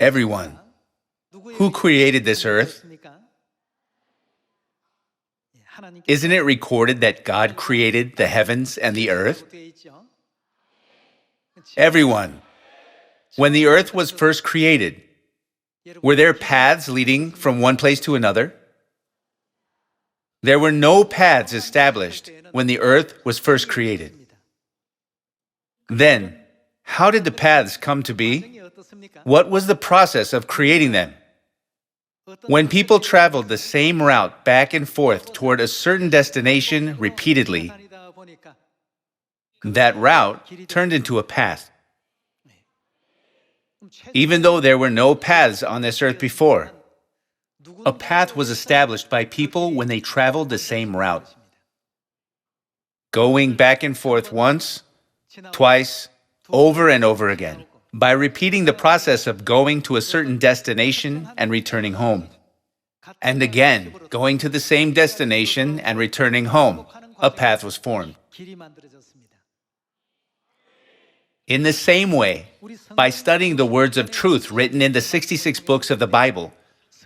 Everyone. Who created this earth? Isn't it recorded that God created the heavens and the earth? Everyone. When the earth was first created, were there paths leading from one place to another? There were no paths established when the earth was first created. Then, how did the paths come to be? What was the process of creating them? When people traveled the same route back and forth toward a certain destination repeatedly, that route turned into a path. Even though there were no paths on this earth before, a path was established by people when they traveled the same route. Going back and forth once, twice, over and over again, by repeating the process of going to a certain destination and returning home. And again, going to the same destination and returning home, a path was formed. In the same way, by studying the words of truth written in the 66 books of the Bible,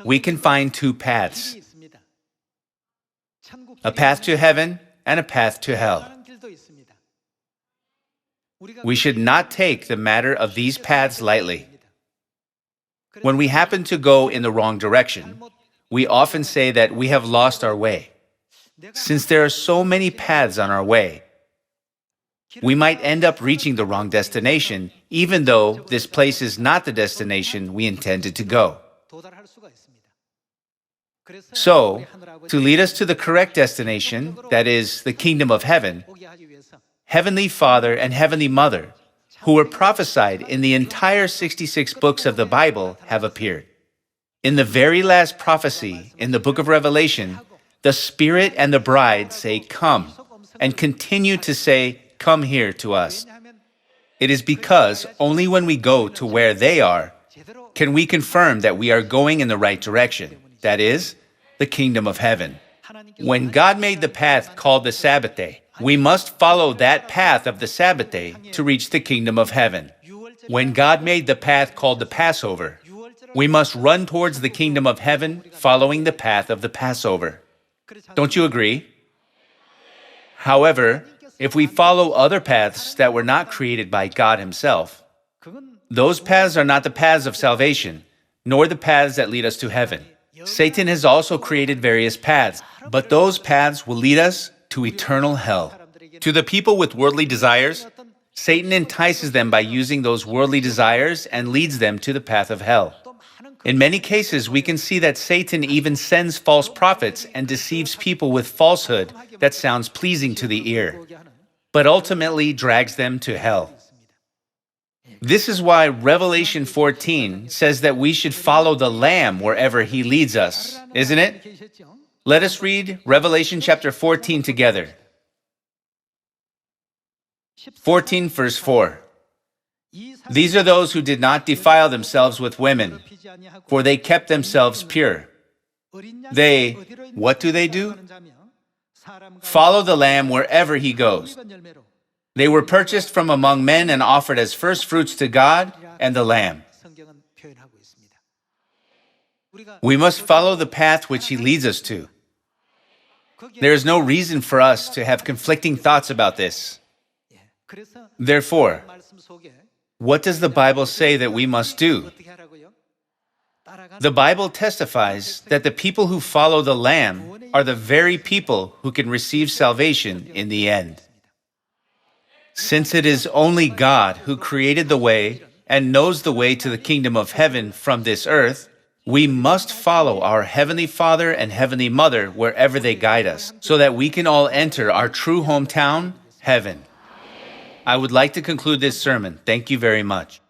we can find two paths. A path to heaven and a path to hell. We should not take the matter of these paths lightly. When we happen to go in the wrong direction, we often say that we have lost our way. Since there are so many paths on our way, we might end up reaching the wrong destination, even though this place is not the destination we intended to go. So, to lead us to the correct destination, that is, the kingdom of heaven, Heavenly Father and Heavenly Mother, who were prophesied in the entire 66 books of the Bible, have appeared. In the very last prophecy, in the book of Revelation, the Spirit and the bride say, "Come," and continue to say, "Come here" to us. It is because only when we go to where they are, can we confirm that we are going in the right direction, that is, the kingdom of heaven. When God made the path called the Sabbath day, we must follow that path of the Sabbath day to reach the kingdom of heaven. When God made the path called the Passover, we must run towards the kingdom of heaven following the path of the Passover. Don't you agree? However, if we follow other paths that were not created by God Himself, those paths are not the paths of salvation, nor the paths that lead us to heaven. Satan has also created various paths, but those paths will lead us to eternal hell. To the people with worldly desires, Satan entices them by using those worldly desires and leads them to the path of hell. In many cases, we can see that Satan even sends false prophets and deceives people with falsehood that sounds pleasing to the ear, but ultimately drags them to hell. This is why Revelation 14 says that we should follow the Lamb wherever He leads us, isn't it? Let us read Revelation chapter 14 together. 14 verse 4. These are those who did not defile themselves with women, for they kept themselves pure. They, what do? Follow the Lamb wherever He goes. They were purchased from among men and offered as first fruits to God and the Lamb. We must follow the path which He leads us to. There is no reason for us to have conflicting thoughts about this. Therefore, what does the Bible say that we must do? The Bible testifies that the people who follow the Lamb are the very people who can receive salvation in the end. Since it is only God who created the way and knows the way to the kingdom of heaven from this earth, we must follow our Heavenly Father and Heavenly Mother wherever they guide us, so that we can all enter our true hometown, heaven. I would like to conclude this sermon. Thank you very much.